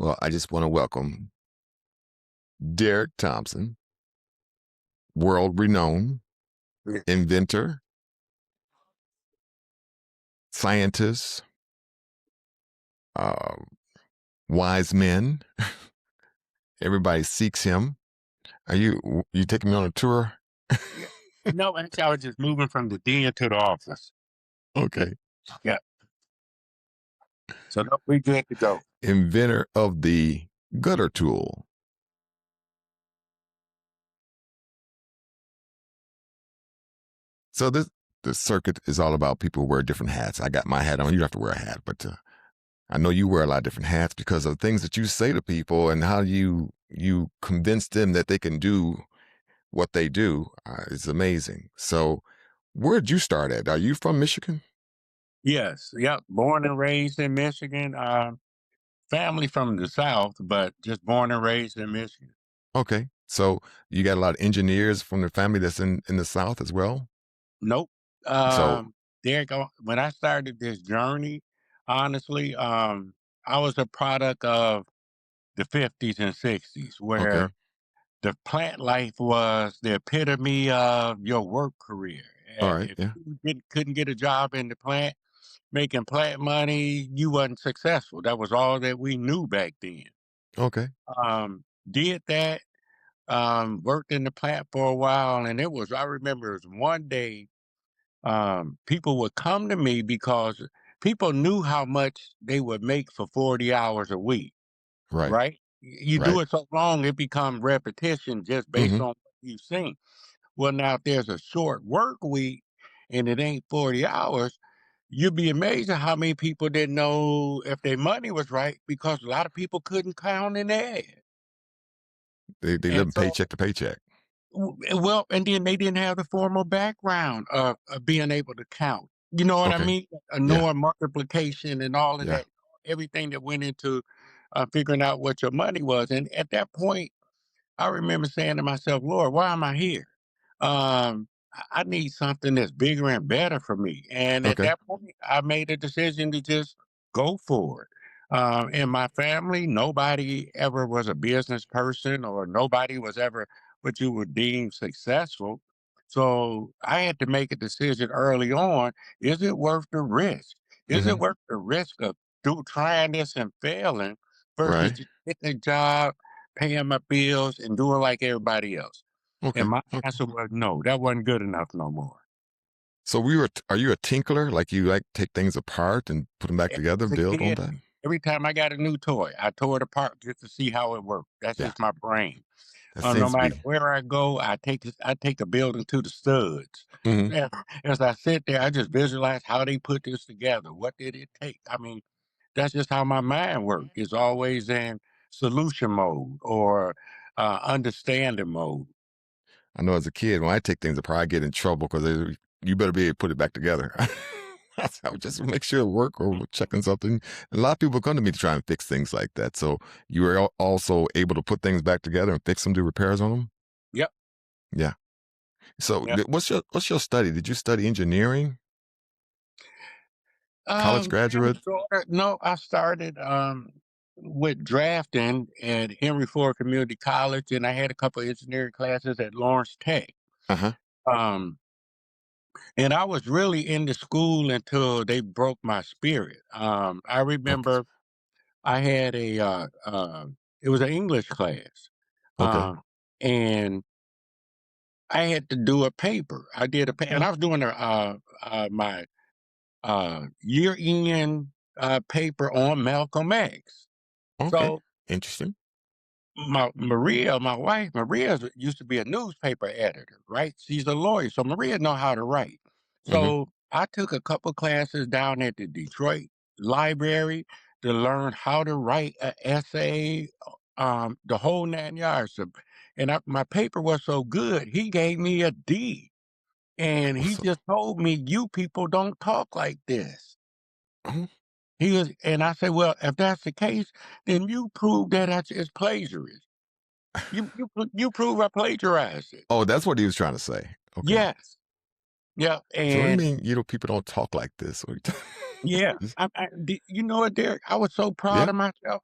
Well, I just want to welcome Derek Thompson, world renowned Yeah. inventor, scientist, uh, wise men. Everybody seeks him. Are you taking me on a tour? Yeah. No, actually, I was just moving from the den to the office. Okay. Yeah. So no, we good to go. Inventor of the gutter tool. So this circuit is all about people who wear different hats. I got my hat on. You don't have to wear a hat, but I know you wear a lot of different hats because of things that you say to people and how you convince them that they can do what they do. Is amazing. So, where'd you start at? Are you from Michigan? Yes. Yep. Born and raised in Michigan. Family from the South, but just born and raised in Michigan. Okay, so you got a lot of engineers from the family that's in the South as well. Nope. So, Derek, when I started this journey, honestly, I was a product of the 50s and 60s okay, where the plant life was the epitome of your work career. all And right, if yeah, couldn't get a job in the plant, making plant money, you wasn't successful. That was all that we knew back then. okay, Did that, worked in the plant for a while, and I remember it was one day, people would come to me because people knew how much they would make for 40 hours a week, right, right? You do right, it so long, it becomes repetition just based mm-hmm. on what you've seen. Well, now if there's a short work week and it ain't 40 hours, you'd be amazed at how many people didn't know if their money was right because a lot of people couldn't count an egg. They live And in so, paycheck to paycheck. well, and then they didn't have the formal background of being able to count. You know what I Okay, mean? yeah, Knowing multiplication and all of yeah, that, everything that went into figuring out what your money was. And at that point, I remember saying to myself, Lord, why am I here? I need something that's bigger and better for me. And at okay, that point, I made a decision to just go for it. In my family, nobody ever was a business person or nobody was ever what you would deem successful. So I had to make a decision early on. Is it worth the risk? Is mm-hmm. it worth the risk of trying this and failing versus Right, just getting a job, paying my bills, and doing like everybody else? And okay, my okay. answer was no, that wasn't good enough no more. So are you a tinkler? Like you like take things apart and put them back together As and a build on kid, that? every time I got a new toy, I tore it apart just to see how it worked. That's Yeah, just my brain. that No seems to matter be. where I go, I take a building to the studs. Hmm. Yeah, as I sit there, I just visualize how they put this together. What did it take? I mean, that's just how my mind works. It's always in solution mode or understanding mode. I know as a kid, when I take things apart, I get in trouble because you better be able to put it back together. I would just make sure it work or checking something. A lot of people come to me to try and fix things like that. So you were also able to put things back together and fix them, do repairs on them. Yep. Yeah. So Yep. what's your study? Did you study engineering? College Kind of graduate? sorta. No, I started with drafting at Henry Ford Community College, and I had a couple of engineering classes at Lawrence Tech. Uh huh. Um, and I was really into school until they broke my spirit. I Okay. remember I had it was an English class, Okay. uh, and I had to do a paper. I did a paper, and Oh, I was doing my year end paper on Malcolm X. okay. So Interesting. my wife, Maria used to be a newspaper editor, right? She's a lawyer, so Maria know how to write. Mm-hmm. So I took a couple classes down at the Detroit Library to learn how to write an essay, the whole 9 yards. And my paper was so good, he gave me a D. And he So, just told me, "You people don't talk like this." oh, And I said, "Well, if that's the case, then you prove that it's plagiarism. You prove I plagiarized it." oh, that's what he was trying to say. Okay. Yes. Yeah. So what do you And mean, people don't talk like this? yeah, you know what, Derek? I was so proud Yeah. of myself.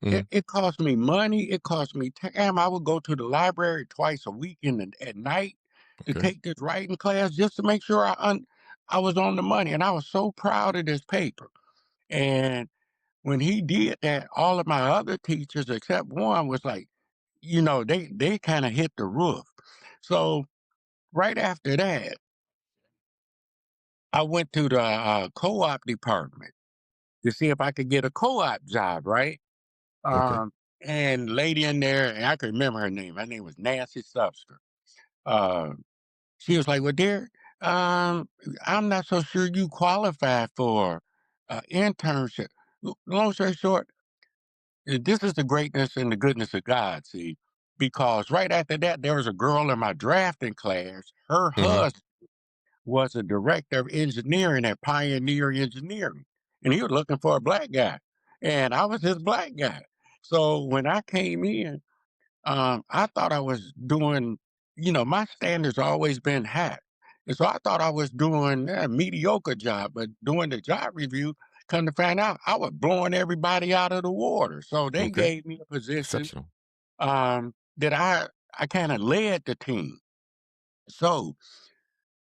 Hmm. It cost me money. It cost me time. I would go to the library twice a week at night to Okay. take this writing class just to make sure I was on the money. And I was so proud of this paper. And when he did that, all of my other teachers except one was like, they kind of hit the roof. So right after that, I went to the co-op department to see if I could get a co-op job, right? Okay. Um, and lady in there, and I can remember her name. Her name was Nancy Subster. Uh, she was like, "Well, dear, I'm not so sure you qualify for internship." Long story short, this is the greatness and the goodness of God. See, because right after that, there was a girl in my drafting class. Her Hmm. husband was a director of engineering at Pioneer Engineering, and he was looking for a black guy, and I was his black guy. So when I came in, I thought I was doing, my standards always been high, and so I thought I was doing a mediocre job. But doing the job review, come to find out, I was blowing everybody out of the water. So they Okay. gave me a position Exceptional. that I kind of led the team. So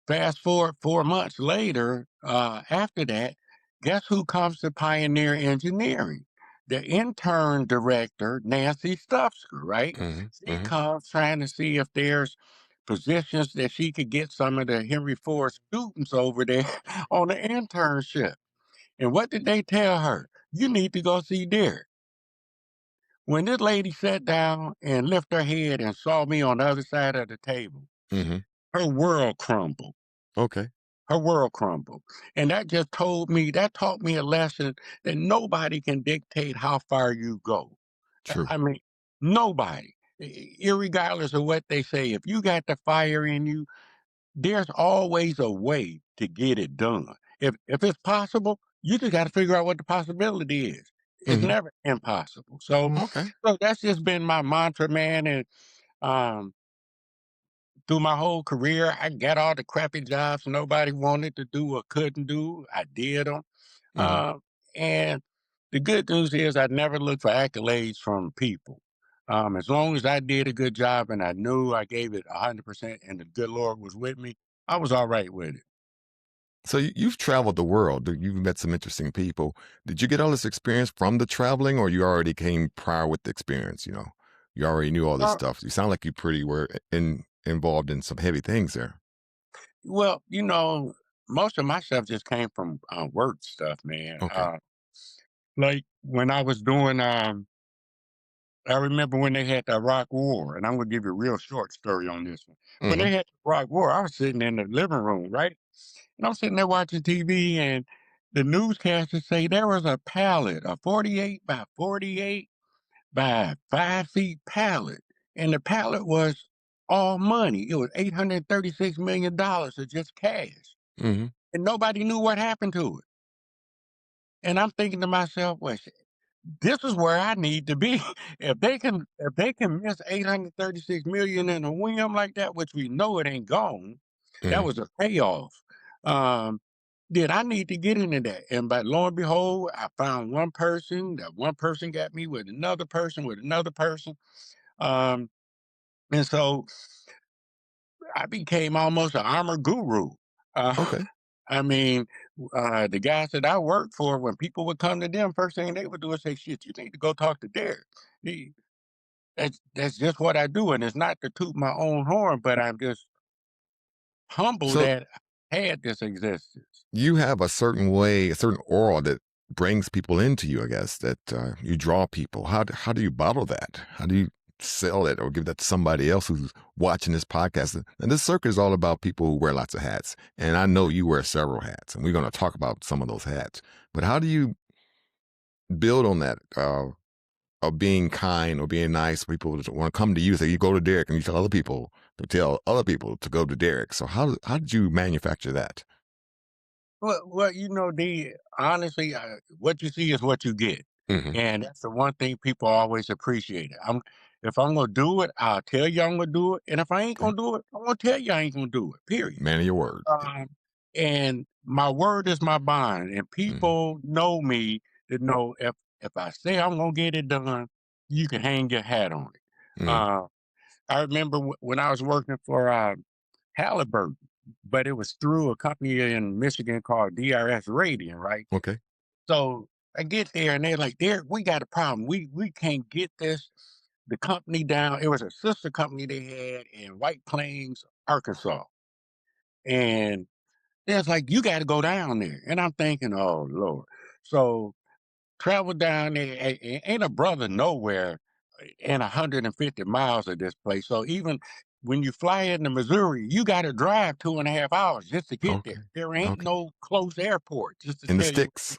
fast forward 4 months later, after that, guess who comes to Pioneer Engineering? The intern director, Nancy Stuffsker, right? Hmm. She Hmm. comes trying to see if there's positions that she could get some of the Henry Ford students over there on the internship. And what did they tell her? You need to go see Derek. When this lady sat down and lifted her head and saw me on the other side of the table, Hmm. her world crumbled. Okay. Her world crumbled. And that taught me a lesson that nobody can dictate how far you go. True. I mean, nobody, irregardless of what they say, if you got the fire in you, there's always a way to get it done. If it's possible, you just got to figure out what the possibility is. It's Hmm. never impossible. So, Okay. so that's just been my mantra, man. And um, through my whole career, I got all the crappy jobs nobody wanted to do or couldn't do. I did them. Hmm. And the good news is I never looked for accolades from people. As long as I did a good job and I knew I gave it 100% and the good Lord was with me, I was all right with it. So you've traveled the world. You've met some interesting people. Did you get all this experience from the traveling, or you already came prior with the experience? You already knew all this Uh, stuff. You sound like you pretty were involved in some heavy things there. well, most of my stuff just came from work stuff, man. Okay. Like when I was doing I remember when they had the Iraq War, and I'm gonna give you a real short story on this one. When Hmm. they had the Iraq War, I was sitting in the living room, right? And I'm sitting there watching TV, and the newscasters say there was a pallet, a 48 by 48 by 5 feet pallet, and the pallet was all money. It was $836 million of just cash, Hmm. and nobody knew what happened to it. And I'm thinking to myself, well, this is where I need to be. If they can miss 836 million in a whim like that, which we know it ain't gone, that Hmm. was a payoff. Um, then I need to get into that. And but lo and behold, I found one person. That one person got me with another person, with another person. Um, and so I became almost an armor guru. Uh, Okay. I mean, the guys that I worked for, when people would come to them, first thing they would do is say, "Shit, you need to go talk to Derek." He, that's just what I do, and it's not to toot my own horn, but I'm just humbled So that I had this existence. you have a certain way, a certain aura that brings people into you. I guess that you draw people. How do you bottle that? How do you sell it or give that to somebody else who's watching this podcast? And this circuit is all about people who wear lots of hats, and I know you wear several hats, and we're going to talk about some of those hats. But how do you build on that of being kind or being nice? People want to come to you, say you go to Derek, and you tell other people to go to Derek. So how did you manufacture that? Well, the honestly, what you see is what you get, Hmm. and that's the one thing people always appreciate. If I'm gonna do it, I'll tell you I'm gonna do it, and if I ain't Okay. gonna do it, I'm gonna tell you I ain't gonna do it. Period. Man of your word. Um, and my word is my bond, and Hmm. people know me to know if if I say I'm gonna get it done, you can hang your hat on it. Mm. Uh, I remember when I was working for Halliburton, but it was through a company in Michigan called DRS Radiant, right? Okay. So I get there and they're like, "Derek, we got a problem. We can't get this the company down." It was a sister company they had in White Plains, Arkansas, and it's like, "You got to go down there." And I'm thinking, "Oh Lord!" So travel down there. Ain't a brother nowhere in 150 miles of this place. So even when you fly into Missouri, you got to drive 2.5 hours just to get Okay. there. There ain't Okay. no close airport, just to In the tell you, sticks.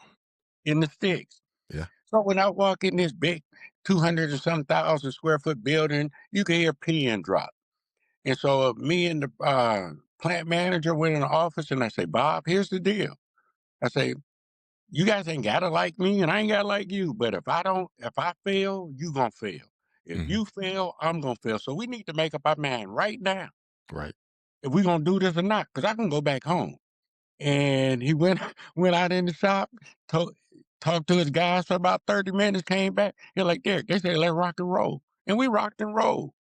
in the sticks. Yeah. So when I walk in this big 200 and some thousand square foot building, you can hear a pin drop. And so me and the plant manager went in the office and I say, "Bob, here's the deal." I say, "You guys ain't gotta like me and I ain't gotta like you, but if I fail, you gonna fail. If Hmm. you fail, I'm gonna fail. So we need to make up our mind right now Right. if we gonna do this or not, because I can go back home." And he went went out in the shop, to, talked to his guys for about 30 minutes, came back. He's like, "Derek, they said let's rock and roll." And we rocked and rolled.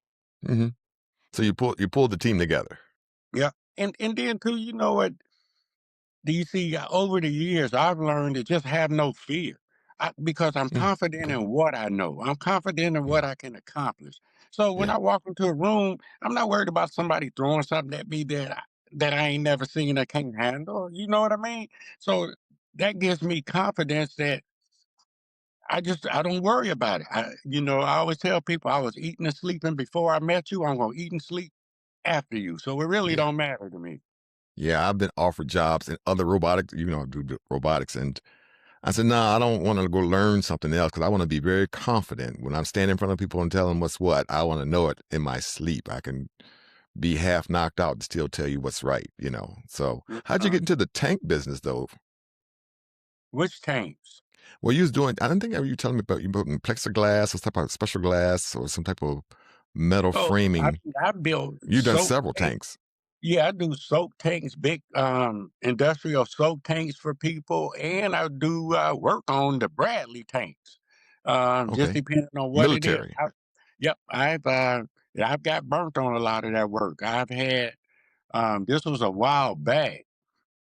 Hmm. So you pulled the team together. Yeah. And then too, you know what? DC, over the years, I've learned to just have no fear because I'm Mm. confident Okay. in what I know. I'm confident in what Mm. I can accomplish. So when Yeah. I walk into a room, I'm not worried about somebody throwing something at me that I ain't never seen or can't handle. You know what I mean? So that gives me confidence that I don't worry about it. I always tell people I was eating and sleeping before I met you. I'm gonna eat and sleep after you. So it really Yeah. don't matter to me. Yeah. I've been offered jobs in other robotics. Do the robotics, and I said, "No, I don't want to go learn something else because I want to be very confident when I'm standing in front of people and tell them what's what. I want to know it in my sleep. I can be half knocked out and still tell you what's right. So, how'd you Uh, get into the tank business though? which tanks? Well, you was doing. I didn't think you were telling me about you putting plexiglass or some type of special glass or some type of metal Oh, framing. I build You've done soak several tanks. tanks. Yeah, I do soak tanks, big industrial soak tanks for people, and I do work on the Bradley tanks. Just Okay, depending on what it is. military. Yep, I've got burnt on a lot of that work. I've had this was a while back,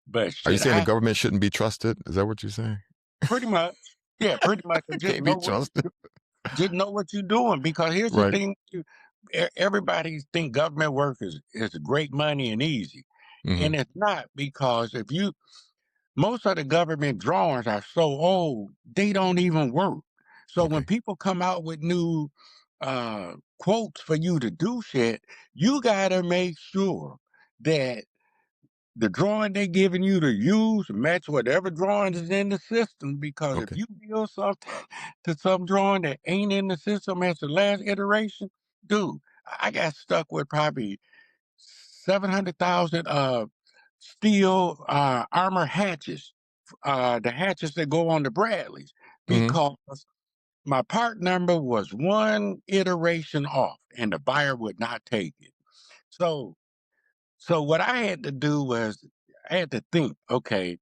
but Are you shit, saying the I government shouldn't be trusted? Is that what you're saying? pretty much, yeah, pretty much. It can't be trusted. Just know what you're doing, because here's the Right. thing: everybody think government work is great money and easy, Hmm. and it's not, because if you most of the government drawings are so old they don't even work. So when Okay. people come out with new quotes for you to do shit, you gotta make sure that the drawing they giving you to use match whatever drawing is in the system, because if Okay. you build something to some drawing that ain't in the system as the last iteration, dude, I got stuck with probably 700,000 steel armor hatches, the hatches that go on the Bradleys, Hmm. because my part number was one iteration off and the buyer would not take it. So so what I had to do was I had to think, okay,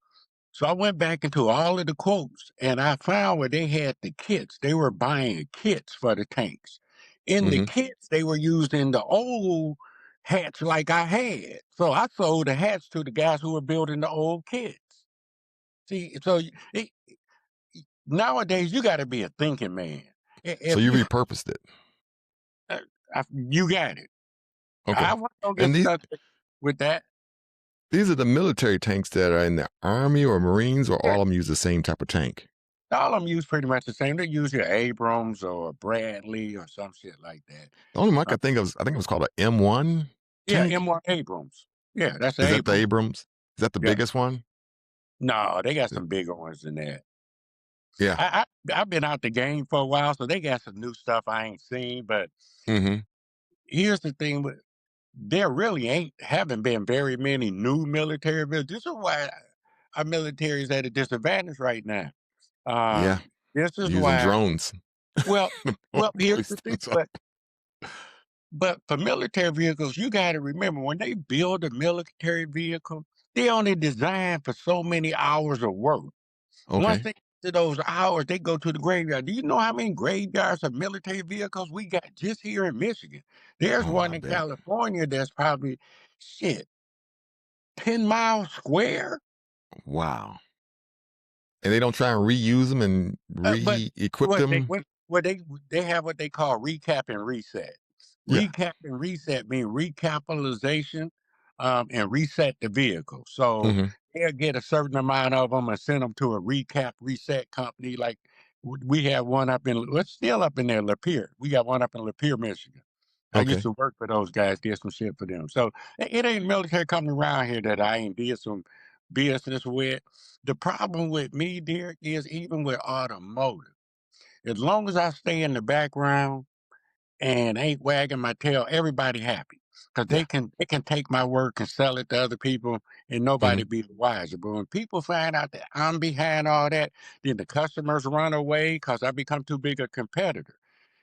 so I went back into all of the quotes and I found where they had the kits. They were buying kits for the tanks. In the Hmm. kits, they were using the old hats like I had. So I sold the hats to the guys who were building the old kits. See, so nowadays you got to be a thinking man. So If you you repurposed it. you got it. Okay. I wasn't gonna get And stuck with that. these are the military tanks that are in the Army or Marines, or Yeah, all of them use the same type of tank. all of them use pretty much the same. They use your Abrams or Bradley or some shit like that. The only one I Uh, could think of I think it was called a M1 yeah, tank. M1 Abrams. Yeah, that's the Is that the Abrams. Abrams? Is that the Yeah. biggest one? No, they got Yeah. some bigger ones than that. Yeah. I've been out the game for a while, so they got some new stuff I ain't seen. But Mhm. here's the thing: there really haven't been very many new military vehicles. This is why our military is at a disadvantage right now. Yeah. This is Using why. drones. Well, well, here's Place the thing, things up. but for military vehicles, you got to remember when they build a military vehicle, they only designed for so many hours of work. Once Okay. to those hours, they go to the graveyard. Do you know how many graveyards of military vehicles we got just here in Michigan? There's Oh, one I in bet. California that's probably, shit, 10 miles square. Wow. And they don't try and reuse them and But re-equip what they them? what they have what they call recap and reset. Yeah. Recap and reset mean recapitalization, and reset the vehicle. So Mhm. they'll get a certain amount of them and send them to a recap reset company. Like we have one up in, well, it's still up in there, Lapeer. We got one up in Lapeer, Michigan. I used Okay. to work for those guys, did some shit for them. So it ain't a military company around here that I ain't did some business with. The problem with me, Derek, is even with automotive, as long as I stay in the background and ain't wagging my tail, everybody happy. Cause Yeah. they can take my work and sell it to other people and nobody Mhm. be the wiser. But when people find out that I'm behind all that, then the customers run away because I become too big a competitor.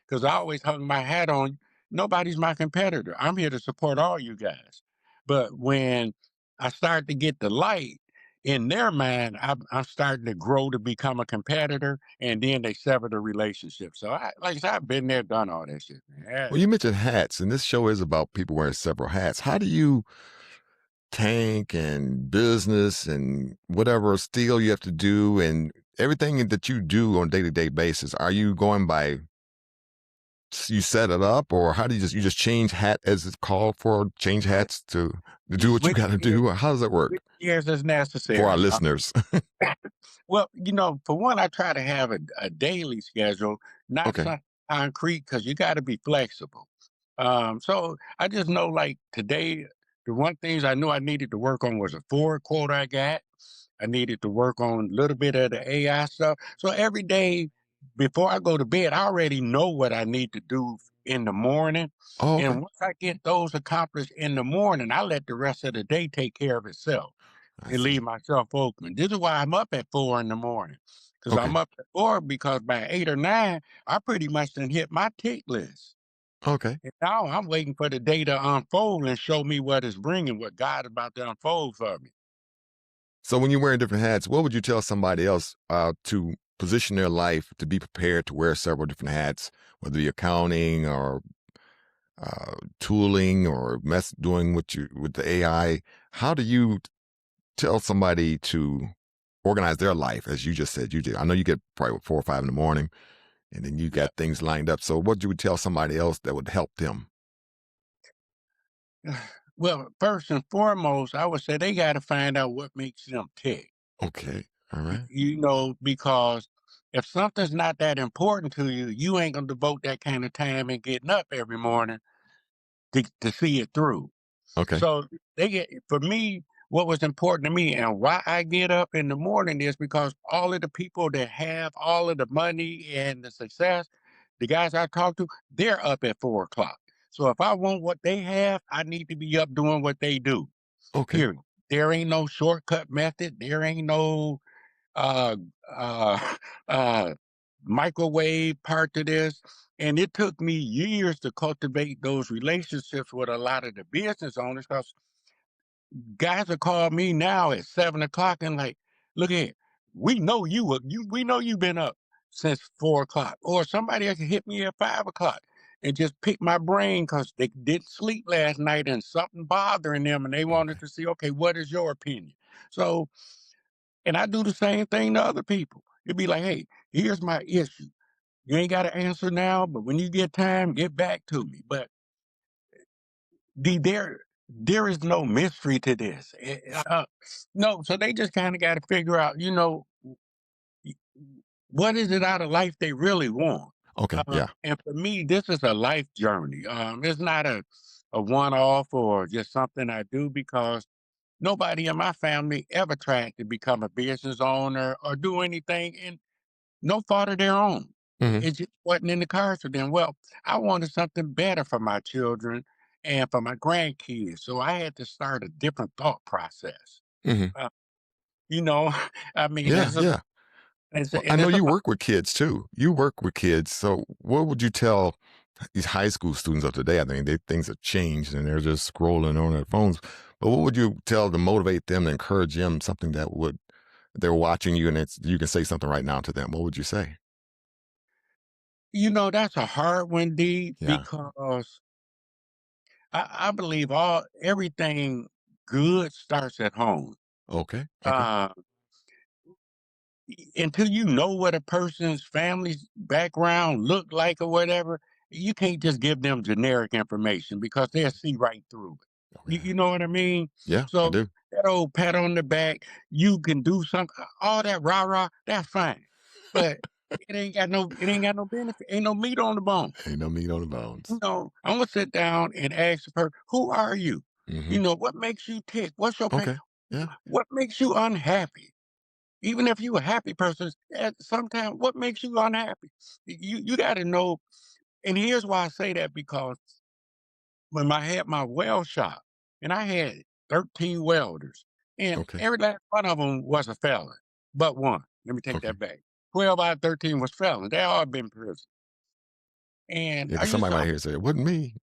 Because I always hung my hat on, nobody's my competitor. I'm here to support all you guys. But when I start to get the light in their mind, I'm starting to grow to become a competitor, and then they sever the relationship. So like I said, I've been there, done all that shit, man. Well, you mentioned hats, and this show is about people wearing several hats. How do you tank and business and whatever still you have to do and everything that you do on a day-to-day basis? Are you going by you set it up, or how do you just change hat as it's called for, change hats to You do what you switch got to gears, do? Or how does that work switch gears as for our necessary. listeners? Well, for one, I try to have a daily schedule, not Okay. something concrete, because you got to be flexible. So I just know, like today, the one things I knew I needed to work on was a Ford quote I got. I needed to work on a little bit of the AI stuff. So every day before I go to bed, I already know what I need to do in the morning. Oh, okay. And once I get those accomplished in the morning, I let the rest of the day take care of itself I and leave see. myself open. This is why I'm up at 4 in the morning. Because I'm Okay. up at 4 because by 8 or 9, I pretty much done hit my tick list. Okay. And now I'm waiting for the day to unfold and show me what it's bringing, what God is about to unfold for me. So when you're wearing different hats, what would you tell somebody else to position their life to be prepared to wear several different hats, whether it be accounting or tooling or doing what you with the AI? How do you tell somebody to organize their life, as you just said you did? I know you get probably what, 4 or 5 in the morning, and then you Yeah. got things lined up. So what you would tell somebody else that would help them? Well, first and foremost, I would say they got to find out what makes them tick. Okay. All right. Because if something's not that important to you, you ain't gonna devote that kind of time in getting up every morning to see it through. Okay. So they get for me, what was important to me and why I get up in the morning is because all of the people that have all of the money and the success, the guys I talk to, they're up at 4 o'clock. So if I want what they have, I need to be up doing what they do. Okay. Period. There ain't no shortcut method. There ain't no uh uh uh microwave part to this. And it took me years to cultivate those relationships with a lot of the business owners because guys will call me now at 7 o'clock and like, look here, we know you've been up since 4 o'clock. Or somebody else can hit me at 5 o'clock and just pick my brain because they didn't sleep last night and something bothering them and they wanted Okay. to see, okay, what is your opinion? So, and I do the same thing to other people. It'd be like, hey, here's my issue. You ain't got to answer now, but when you get time, get back to me. But there is no mystery to this. No, so they just kind of got to figure out, y- what is it out of life they really want. Okay. Yeah. And for me, this is a life journey. It's not a one-off or just something I do because nobody in my family ever tried to become a business owner or do anything, and no fault of their own. Hmm. It just wasn't in the cards for them. Well, I wanted something better for my children and for my grandkids, so I had to start a different thought process. Hmm. Uh, you know, I mean, Yeah. Yeah. Well, I and know it's you about work with kids too. You work with kids. So what would you tell these high school students of today? I mean, things have changed and they're just scrolling on their phones. But what would you tell to motivate them, to encourage them, something that would They're watching you, and it's you can say something right now to them. What would you say? That's a hard one, D, Yeah. because I believe all everything good starts at home. Okay. Okay. Uh, until you know what a person's family's background look like or whatever, you can't just give them generic information because they'll see right through it. Okay. You know what I mean? Yeah, I So do. that old pat on the back, you can do something, all that rah rah, that's fine, but it ain't got no benefit, ain't no meat on the bone. Ain't no meat on the bones. I'm gonna sit down and ask the person, who are you? Hmm. What makes you tick? What's your pain? Okay. Yeah. What makes you unhappy? Even if you a happy person, at sometimes what makes you unhappy? You got to know. And here's why I say that, because when I had my weld shop, and I had 13 welders, and Okay. every last one of them was a felon, but one. Let me take Okay. that back. 12 out of 13 was felons. They all been in prison. And Yeah, I because used somebody to might hear say it wasn't me.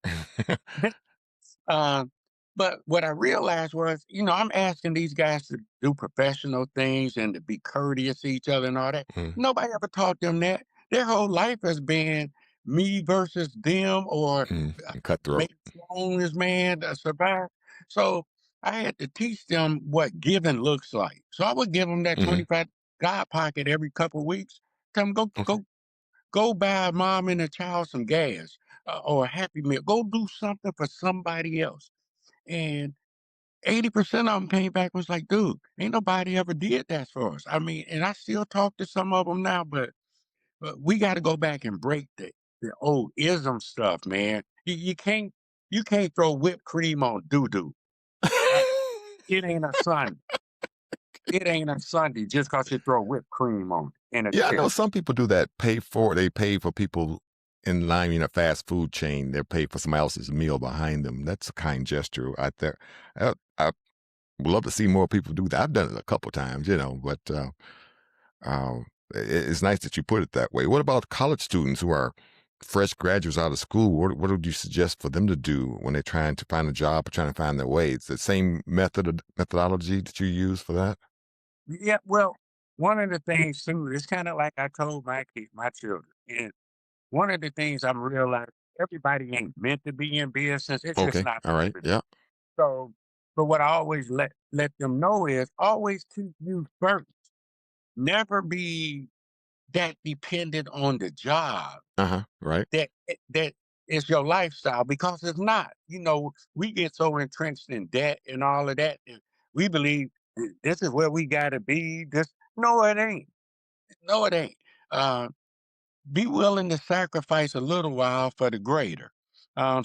Um, but what I realized was, I'm asking these guys to do professional things and to be courteous to each other and all that. Mm, Nobody ever taught them that. Their whole life has been me versus them, or uh, and cutthroat. maybe strongest man to survive. So I had to teach them what giving looks like. So I would give them that Hmm. 25 God pocket every couple of weeks. Tell them, go, Okay. go buy mom and a child some gas, or a Happy Meal. Go do something for somebody else. And 80% of them came back and was like, dude, ain't nobody ever did that for us. I mean, and I still talk to some of them now, but we got to go back and break the old ism stuff, man. You can't throw whipped cream on doo doo. Uh, it ain't a Sunday. It ain't a Sunday just because you throw whipped cream on it and a Yeah, I know tip. some people do that. They pay for people in line in a fast food chain. They're paid for somebody else's meal behind them. That's a kind gesture out there. I would love to see more people do that. I've done it a couple times, but it's nice that you put it that way. What about college students who are fresh graduates out of school? What would you suggest for them to do when they're trying to find a job or trying to find their way? It's the same methodology that you use for that. Yeah, well, one of the things too, it's kind of like I told my children. And one of the things I'm realizing, everybody ain't meant to be in business. It's just Okay. not All for right. everybody. Yeah. So, but what I always let them know is always keep you first. Never be that dependent on the job Uh huh. Right. that is your lifestyle, because it's not. We get so entrenched in debt and all of that, and we believe this is where we gotta be. No, it ain't. No, it ain't. Uh, be willing to sacrifice a little while for the greater.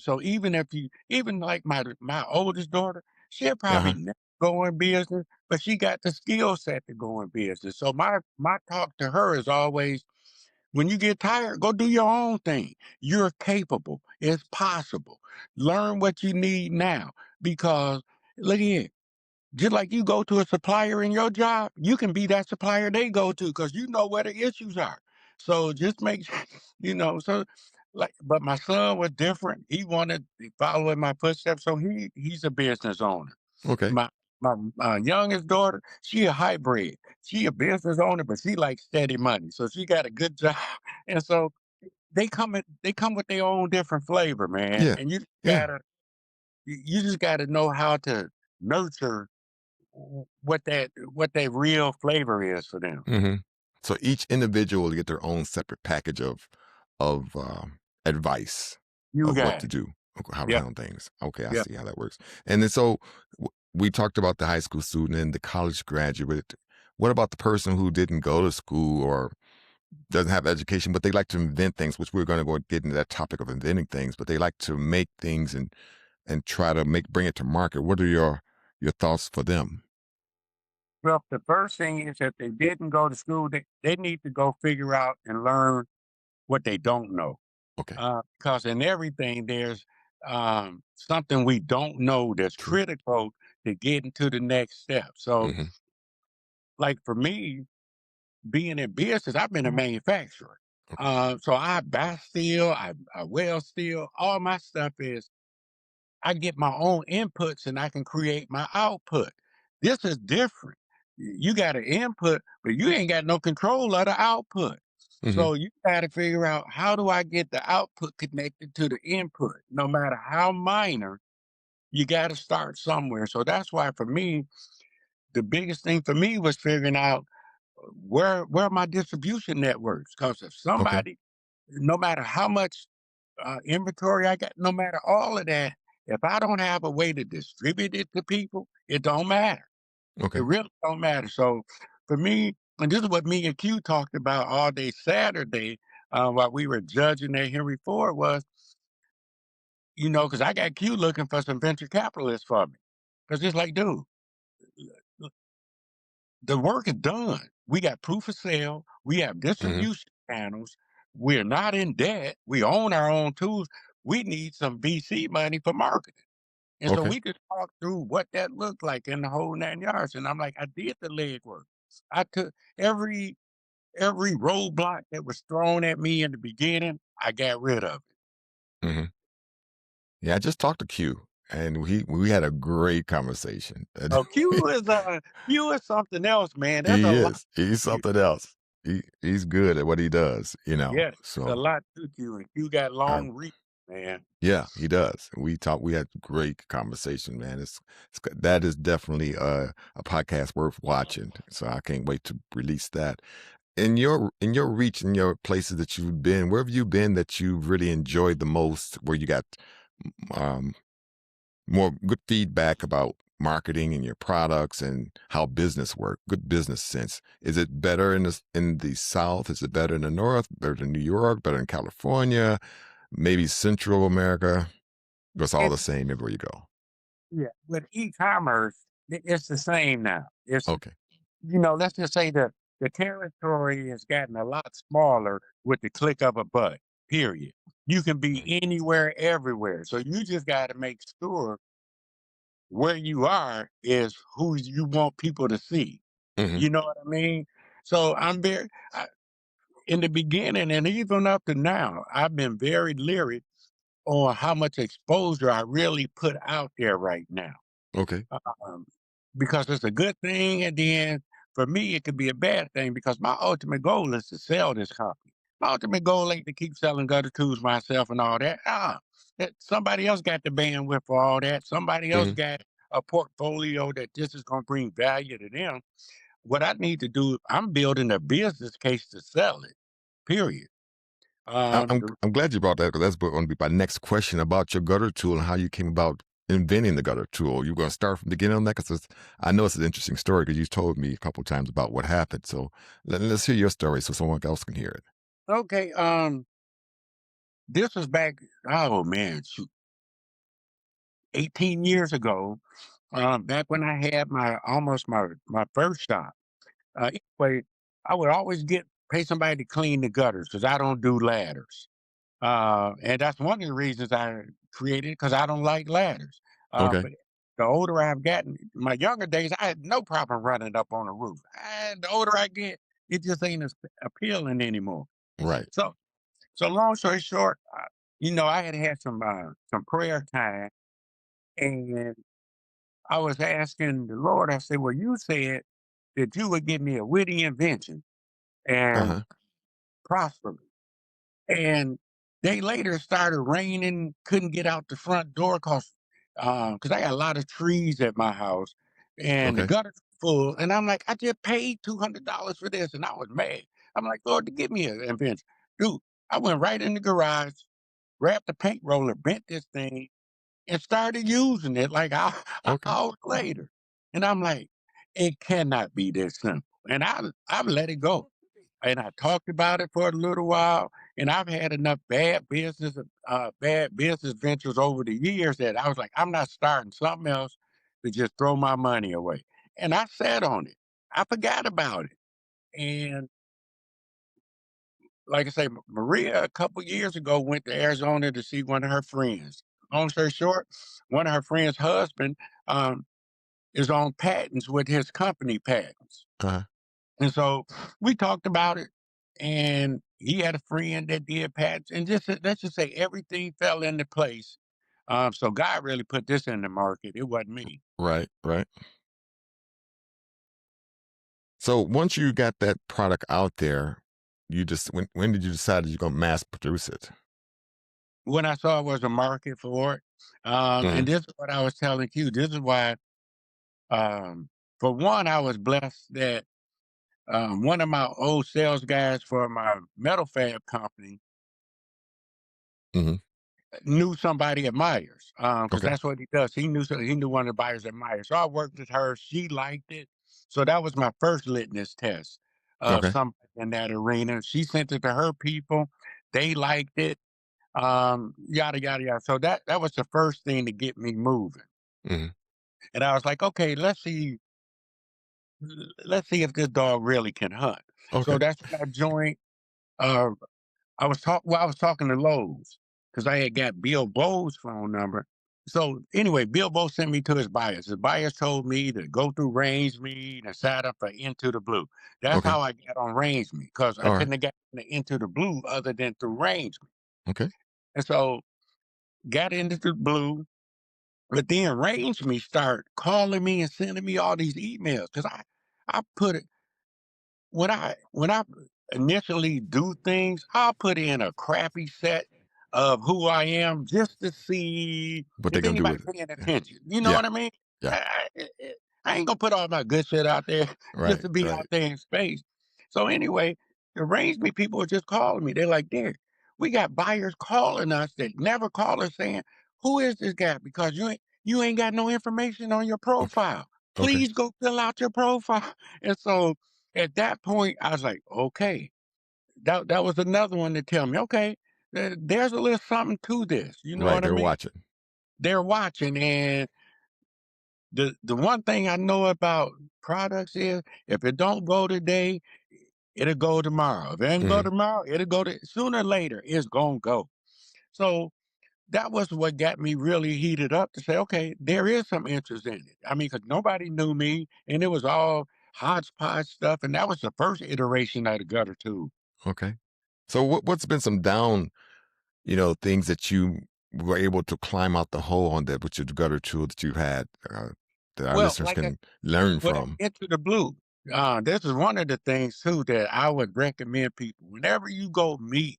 So even like my oldest daughter, she'll Uh probably huh. never go in business, but she got the skill set to go in business. So my talk to her is always, when you get tired, go do your own thing. You're capable. It's possible. Learn what you need now, because look here, just like you go to a supplier in your job, you can be that supplier they go to because you know where the issues are. So just make sure, so like, but my son was different. He wanted to follow in my footsteps, so he's a business owner. Okay. My my youngest daughter, she a hybrid. She a business owner, but she likes steady money, so she got a good job. And so they come with their own different flavor, man. Yeah. And Yeah. you just gotta know how to nurture what that real flavor is for them. Hmm. So each individual will get their own separate package of advice You of what got to it. do, how to Yep, handle things. Okay, I yep. see how that works. And then so we talked about the high school student and the college graduate. What about the person who didn't go to school or doesn't have education, but they like to invent things, which we're going to go get into that topic of inventing things, but they like to make things and try to bring it to market. What are your thoughts for them? Well, the first thing is, if they didn't go to school, they need to go figure out and learn what they don't know. Okay, Because in everything, there's something we don't know that's true. critical to getting to the next step. So, Hmm. like for me, being in business, I've been a manufacturer. Okay, So I buy steel, I weld steel. All my stuff is, I get my own inputs and I can create my output. This is different. you got an input, but you ain't got no control of the output. Hmm. So you got to figure out, how do I get the output connected to the input? No matter how minor, you got to start somewhere. So that's why for me, the biggest thing for me was figuring out where are my distribution networks. Because if Okay. somebody, no matter how much inventory I got, no matter all of that, if I don't have a way to distribute it to people, it don't matter. It Okay. really don't matter. So for me, and this is what me and Q talked about all day Saturday, while we were judging that Henry Ford was, because I got Q looking for some venture capitalists for me. Because it's like, dude, the work is done. We got proof of sale. We have Hmm. distribution channels. We're not in debt. We own our own tools. We need some VC money for marketing. And so Okay. we just talked through what that looked like in the whole 9 yards. And I'm like, I did the legwork. I took every roadblock that was thrown at me in the beginning, I got rid of it. Hmm. Yeah, I just talked to Q, and we had a great conversation. Oh, Q is something else, man. There's a He lot is. He's to Q. something else. He's good at what he does. Yeah, there's a So lot to Q, and Q got I long reach, man. yeah, he does. We had great conversation, man. That is definitely a podcast worth watching. So I can't wait to release that. In your reach, in your places that you've been, where have you been that you've really enjoyed the most, where you got um, more good feedback about marketing and your products and how business work, good business sense? Is it better in the South? Is it better in the North? Better in New York? Better in California? Maybe Central America? It's all It the same everywhere you go. Yeah, with e-commerce, it's the same now. Okay. Let's just say the territory has gotten a lot smaller with the click of a button, period. You can be anywhere, everywhere. So you just got to make sure where you are is who you want people to see. Hmm. You know what I mean? So in the beginning and even up to now, I've been very leery on how much exposure I really put out there right now. Okay. Um, because it's a good thing, and then for me, it could be a bad thing because my ultimate goal is to sell this company. My ultimate goal ain't to keep selling gutter tools myself and all that. Somebody else got the bandwidth for all that. Somebody else Hmm. got a portfolio that this is going to bring value to them. What I need to do, I'm building a business case to sell it. Period. I, I'm The- I'm glad you brought that because that's going to be my next question about your gutter tool and how you came about inventing the gutter tool. You're going to start from the beginning on that because I know it's an interesting story because you told me a couple times about what happened. So let's hear your story so someone else can hear it. okay. This was back. Oh man, shoot, 18 years ago. Back when I had my first shop. Anyway, I would always pay somebody to clean the gutters because I don't do ladders. And that's one of the reasons I created because I don't like ladders. Okay. But the older I've gotten, my younger days, I had no problem running up on a roof. And the older I get, it just ain't as appealing anymore. Right. So, so long story short, I had some prayer time, and I was asking the Lord. I said, "Well, you said that you would give me a witty invention Uh and huh. prosper me." And they later started raining, couldn't get out the front door because I got a lot of trees at my house and the Okay. gutter's full. And I'm like, I just paid $200 for this. And I was mad. I'm like, Lord, to give me an invention. Dude, I went right in the garage, grabbed the paint roller, bent this thing, and started using it like an Okay. hour later. And I'm like, it cannot be this simple. And I've let it go. And I talked about it for a little while. And I've had enough bad business ventures over the years that I was like, I'm not starting something else to just throw my money away. And I sat on it. I forgot about it. And like I say, Maria a couple years ago went to Arizona to see one of her friends. Long story short, one of her friends' husband um, is on patents with his company patents. Uh huh. And so we talked about it, and he had a friend that did patents, and just let's just say everything fell into place. So God really put this in the market. It wasn't me. Right. Right. So once you got that product out there, you just when did you decide that you're gonna mass produce it? When I saw it was a market for it, and Mhm. this is what I was telling you. This is why, um, for one, I was blessed that one of my old sales guys for my metal fab company Mhm. knew somebody at Myers, because Okay. that's what he does. He knew one of the buyers at Myers. So I worked with her. She liked it. So that was my first litmus test of Okay. somebody in that arena. She sent it to her people. They liked it. Yada yada yada. So that was the first thing to get me moving. Mhm. And I was like, okay, let's see if this dog really can hunt. So Okay. that's when I joined. Uh, I was talking to Lowe's because I had got Bill Bowe's phone number. So anyway, Bill Bowe sent me to his buyers. His buyers told me to go through Range Me and sign up for Into the Blue. That's Okay. how I got on Range Me because I All right. couldn't have gotten Into the Blue other than through Range Me. Okay. And so got into the Blue, but then Range Me start calling me and sending me all these emails because I put it when I initially do things, I'll put in a crappy set of who I am just to see What they if gonna do anybody with it? paying attention. You know Yeah. what I mean? Yeah. I ain't gonna put all my good shit out there just Right. to be out Right. there in space. So anyway, the range me people are just calling me. They're like, Derek, we got buyers calling us that never call us saying, who is this guy? Because you ain't got no information on your Okay. profile. Okay. Please go fill out your profile. And so at that point, I was like, okay, that was another one to tell me, okay, there's a little something to this. You know Right. what I They're mean? watching. They're watching, and the one thing I know about products is if it don't go today, it'll go tomorrow. If it ain't go Mhm. tomorrow, it'll go to sooner or later. It's gonna go. So that was what got me really heated up to say, okay, there is some interest in it. I mean, because nobody knew me, and it was all hodgepodge stuff, and that was the first iteration of the gutter tube. Okay. So what's been some down, things that you were able to climb out the hole on that with your gutter tool that you've had that our Well, listeners like can learn when I from? Into the Blue, this is one of the things too that I would recommend people. Whenever you go meet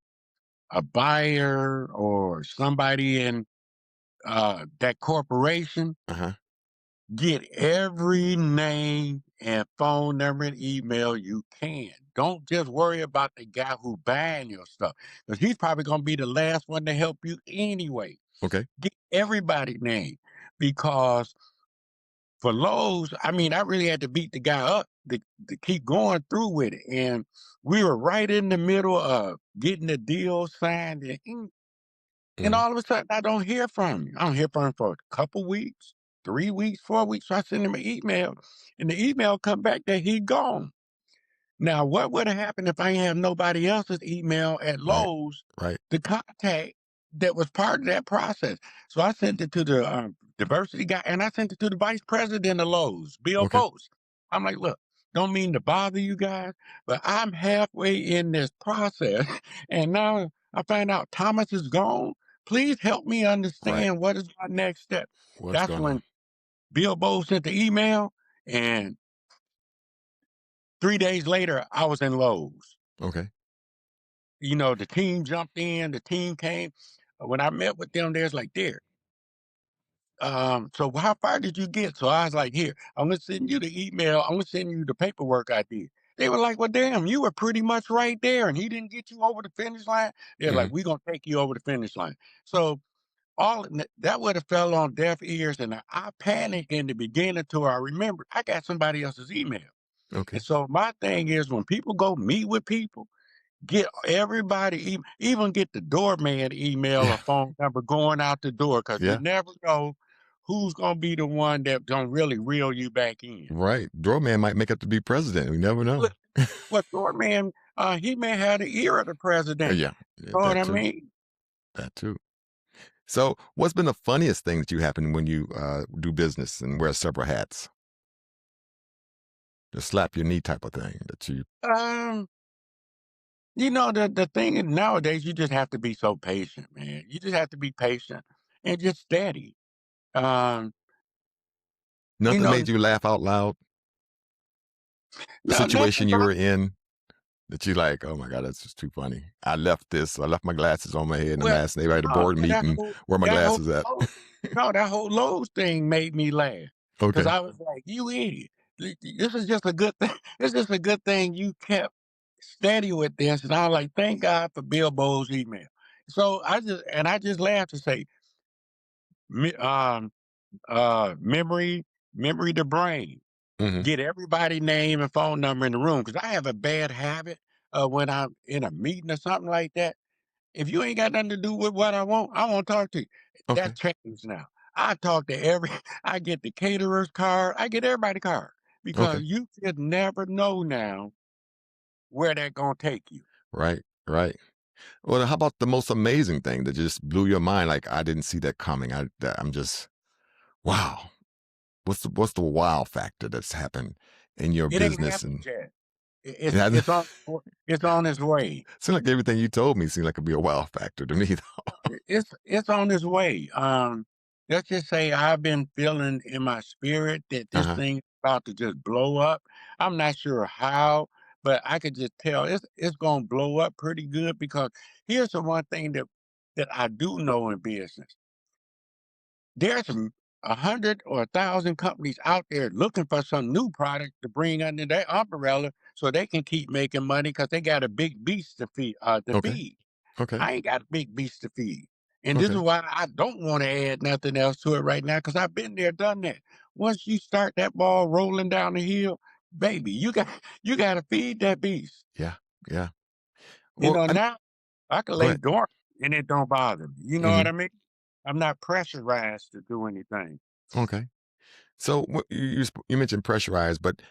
a buyer or somebody in that corporation, Uh-huh. get every name and phone number and email you can. Don't just worry about the guy who buying your stuff because he's probably going to be the last one to help you anyway. Okay. Get everybody's name because for Lowe's, I mean, I really had to beat the guy up to keep going through with it. And we were right in the middle of getting the deal signed. And Mhm. all of a sudden, I don't hear from him. I don't hear from him for a couple weeks, 3 weeks, 4 weeks. So I send him an email, and the email come back that he gone. Now, what would have happened if I ain't have nobody else's email at Right. Lowe's Right. to contact that was part of that process? So I sent it to the diversity guy, and I sent it to the vice president of Lowe's, Bill Okay. Bose. I'm like, look, don't mean to bother you guys, but I'm halfway in this process, and now I find out Thomas is gone. Please help me Right. understand what is my next step. What's That's going on? when Bill Bose sent the email, and 3 days later, I was in Lowe's. Okay. The team jumped in, the team came. When I met with them, there's like, there. So how far did you get? So I was like, here, I'm gonna send you the email. I'm gonna send you the paperwork I did. They were like, well, damn, you were pretty much right there, and he didn't get you over the finish line. They're like, Mhm. we're gonna take you over the finish line. So that would have fell on deaf ears, and I panicked in the beginning till I remembered I got somebody else's email. And Okay. so my thing is when people go meet with people, get everybody, even get the doorman email Yeah. or phone number going out the door, because you Yeah. never know who's gonna be the one that don't really reel you back in. Right. Doorman might make it to be president. We never know. Look, what doorman, he may have the ear of the president. Yeah. Yeah. Know what That I too. mean? That too. So, what's been the funniest thing that you happen when you do business and wear several hats? The slap your knee type of thing that you. Um, the thing is nowadays you just have to be so patient, man. You just have to be patient and just steady. Um, you Nothing know, made you laugh out loud. A No, nothing situation you wrong. were in that you like, oh my God, that's just too funny. I left this. I left my glasses on my head in the Well, last neighbor at a no, board no, that meeting. whole Where my that whole glasses at? Lowe's no, that whole Lowe's thing made me laugh because Okay. I was like, "You idiot. This is just a good thing. This is a good thing you kept steady with this." And I was like, "Thank God for Bill Bowles' email." So I just laughed to say, me memory the brain. Hmm. Get everybody name and phone number in the room because I have a bad habit when I'm in a meeting or something like that. If you ain't got nothing to do with what I won't talk to you. That Okay. changed now. I talk to every I get the caterer's card, I get everybody card because Okay. you just never know now where that gonna take you. Right. Right. Well, how about the most amazing thing that just blew your mind? Like I didn't see that coming. I'm just wow. What's the wow factor that's happened in your It ain't business? happened And yet. I- it It's hasn't. it's on it's on its way. Seemed like everything you told me seemed like it'd be a wow factor to me. Though. It's on its way. Let's just say I've been feeling in my spirit that Uh this huh. thing is about to just blow up. I'm not sure how, but I could just tell it's gonna blow up pretty good because here's the one thing that I do know in business. There's 100 or 1,000 companies out there looking for some new product to bring under their umbrella so they can keep making money because they got a big beast to feed. Okay. Okay. I ain't got a big beast to feed. And this is Okay. why I don't want to add nothing else to it right now because I've been there, done that. Once you start that ball rolling down the hill, baby, you got to feed that beast. Yeah. Yeah. Well, Now I can go lay ahead. dormant and it don't bother me. You know what Hmm. I mean? I'm not pressurized to do anything. Okay. So you mentioned pressurized, but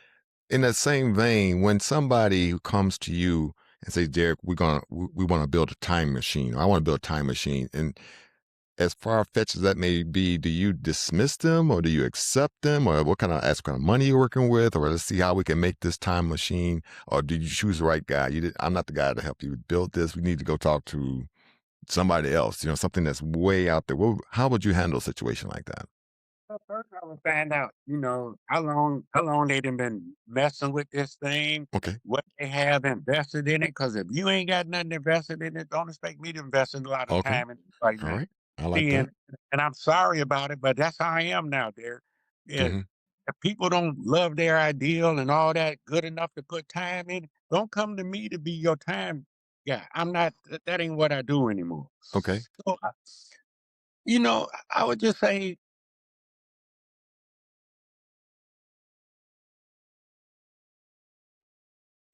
in that same vein, when somebody who comes to you and says, "Derek, we want to build a time machine. Or I want to build a time machine," and as far fetched as that may be, do you dismiss them or do you accept them, or what kind of money you're working with, or let's see how we can make this time machine, or did you choose the right guy? I'm not the guy to help you build this. We need to go talk to somebody else. Something that's way out there. How would you handle a situation like that? Well, first I would find out, how long they done been messing with this thing, Okay. what they have invested in it. Because if you ain't got nothing invested in it, don't expect me to invest in a lot of Okay. time in it right All now. right. I like See, that. and I'm sorry about it, but that's how I am now, there. Yeah, Hmm. if people don't love their ideal and all that good enough to put time in, don't come to me to be your time guy. I'm not. That ain't what I do anymore. Okay. So, I would just say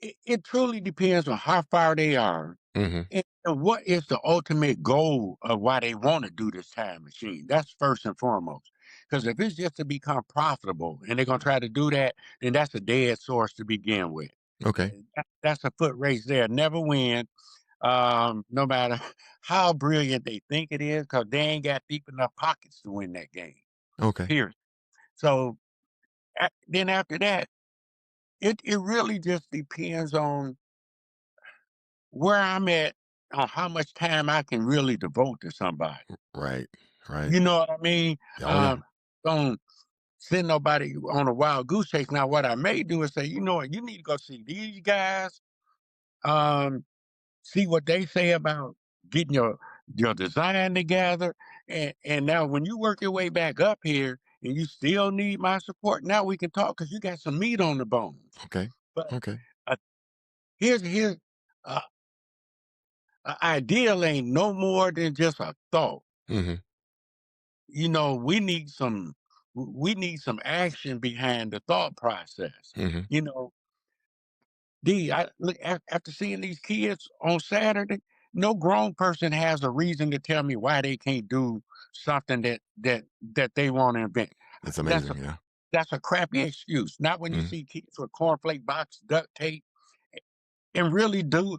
it truly depends on how far they are Hmm. and what is the ultimate goal of why they want to do this time machine. That's first and foremost. Because if it's just to become profitable and they're going to try to do that, then that's a dead source to begin with. Okay. That's a foot race there. Never win, no matter how brilliant they think it is, because they ain't got deep enough pockets to win that game. Okay. Period. So then after that, it really just depends on where I'm at on how much time I can really devote to somebody. Right. Right. You know what I mean? Oh yeah. Don't send nobody on a wild goose chase. Now, what I may do is say, you know what, you need to go see these guys, um, see what they say about getting your design together. And now when you work your way back up here and you still need my support, now we can talk because you got some meat on the bones. Okay. But Okay. uh, here's uh, an ideal ain't no more than just a thought. Hmm. We need some action behind the thought process. Hmm. You know, I look after seeing these kids on Saturday, no grown person has a reason to tell me why they can't do something that they want to invent. It's That's a amazing. Yeah. that's a crappy excuse. Not when you Hmm. see kids with cornflake box duct tape and really do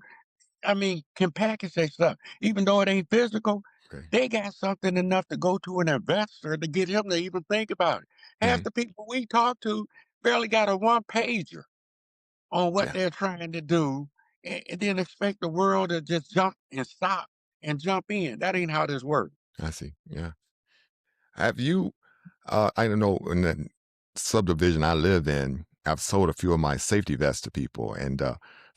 can package their stuff. Even though it ain't physical, Okay. they got something enough to go to an investor to get him to even think about it. Half Hmm. the people we talk to barely got a one pager on what Yeah. they're trying to do, and then expect the world to just jump and stop and jump in. That ain't how this works. I see. Yeah. Have you? I don't know. In the subdivision I live in, I've sold a few of my safety vests to people, and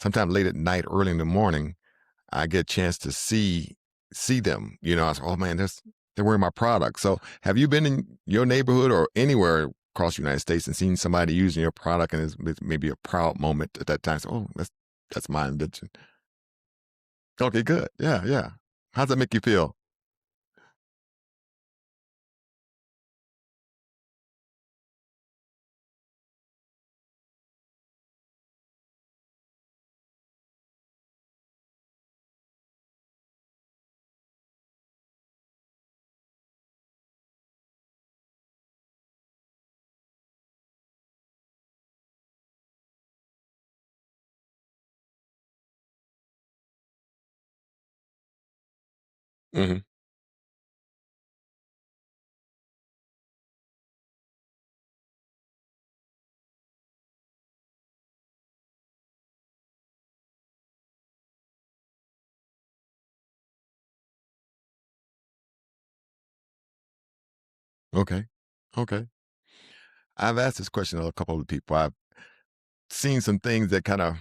sometimes late at night, early in the morning, I get a chance to see them. I say, "Oh man, they're wearing my product." So, have you been in your neighborhood or anywhere across the United States and seen somebody using your product, and it's maybe a proud moment at that time? So, oh, that's my invention. Okay, good. Yeah, yeah. How's that make you feel? Hmm. Okay, okay. I've asked this question to a couple of people. I've seen some things that kind of,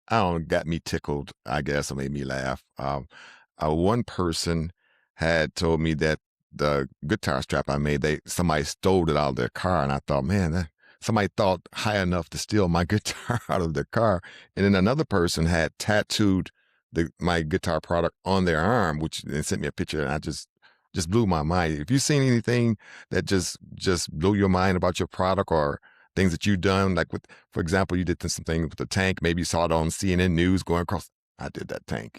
I don't know, got me tickled, I guess, or made me laugh. One person had told me that the guitar strap I made, somebody stole it out of their car, and I thought, man, somebody thought high enough to steal my guitar out of their car. And then another person had tattooed my guitar product on their arm, which and sent me a picture, and I just blew my mind. If you seen anything that just blew your mind about your product or things that you've done, like with, for example, you did something with the tank. Maybe you saw it on CNN News going across. I did that tank.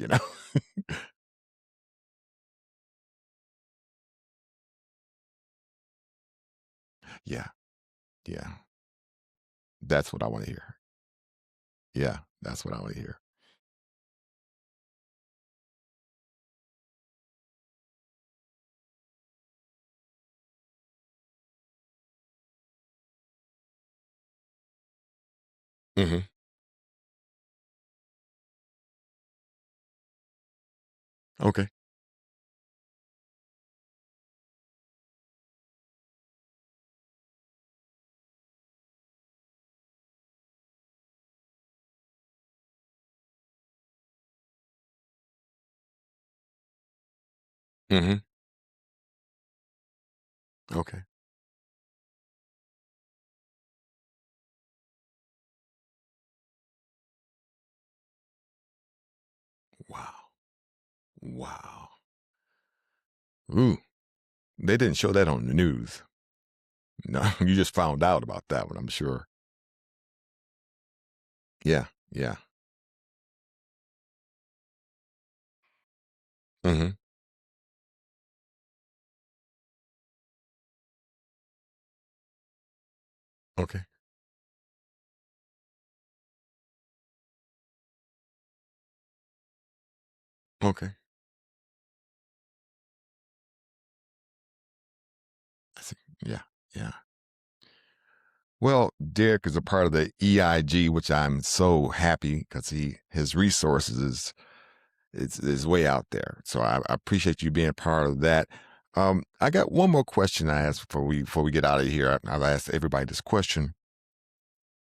Yeah, yeah. That's what I want to hear. Yeah, that's what I want to hear. Hmm. Okay. Hmm. Okay. Wow. Wow. Ooh, they didn't show that on the news. No, you just found out about that one, I'm sure. Yeah, yeah. Hmm. Okay. Okay. I see. Yeah, yeah. Well, Derek is a part of the EIG, which I'm so happy because his resources is way out there. So I appreciate you being a part of that. I got one more question I ask before we get out of here. I've asked everybody this question.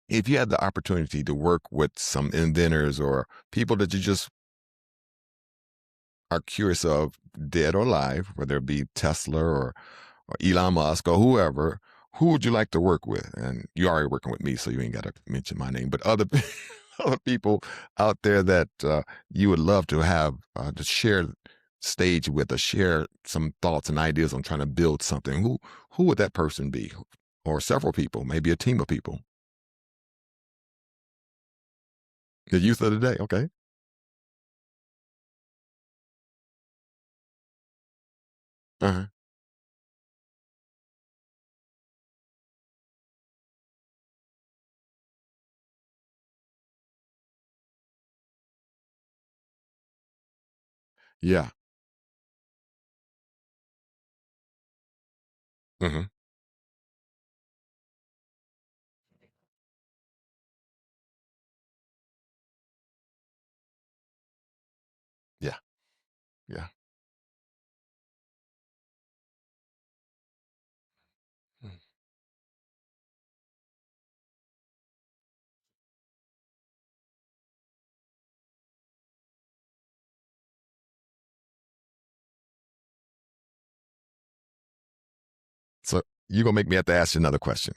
If you had the opportunity to work with some inventors or people that you just are curious of, dead or alive, whether it be Tesla or Elon Musk or whoever, who would you like to work with? And you're already working with me, so you ain't got to mention my name, but other other people out there that you would love to have to share stage with or share some thoughts and ideas on trying to build something. Who would that person be? Or several people, maybe a team of people. The youth of the day. Okay. Uh-huh. Yeah. Hmm. Yeah. Yeah. Mm. So you're gonna make me have to ask you another question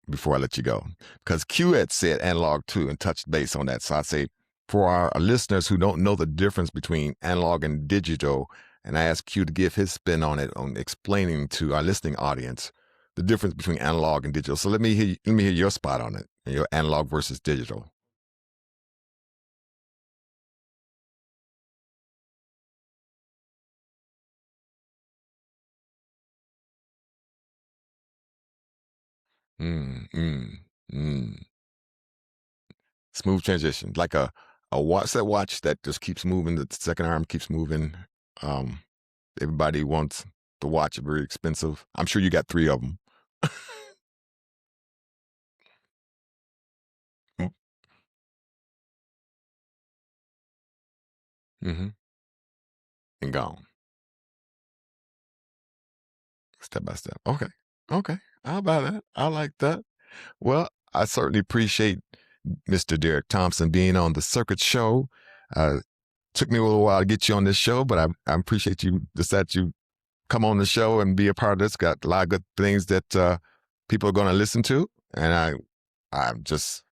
before I let you go, because Q had said analog too and touched base on that. So I say for our listeners who don't know the difference between analog and digital, and I ask Q to give his spin on it, on explaining to our listening audience the difference between analog and digital. So let me hear your spot on it, your analog versus digital. Mm, mm, mm. Smooth transition, like a watch, that watch that just keeps moving. The second arm keeps moving. Um, Everybody wants the watch, very expensive. I'm sure you got 3 of them. Mhm, and gone, step by step. Okay, okay, I'll buy that. I like that. Well, I certainly appreciate Mr. Derek Thompson being on the Circuit Show. Uh, Took me a little while to get you on this show, but I appreciate you decided you come on the show and be a part of this. Got a lot of good things that people are going to listen to, and I'm just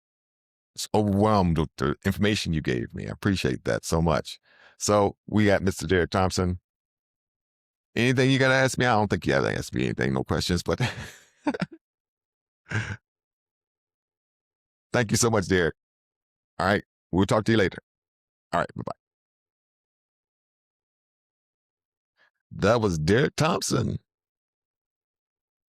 overwhelmed with the information you gave me. I appreciate that so much. So we got Mr. Derek Thompson. Anything you got to ask me? I don't think you have to ask me anything, no questions, but thank you so much, Derek. All right. We'll talk to you later. All right. Bye bye. That was Derek Thompson.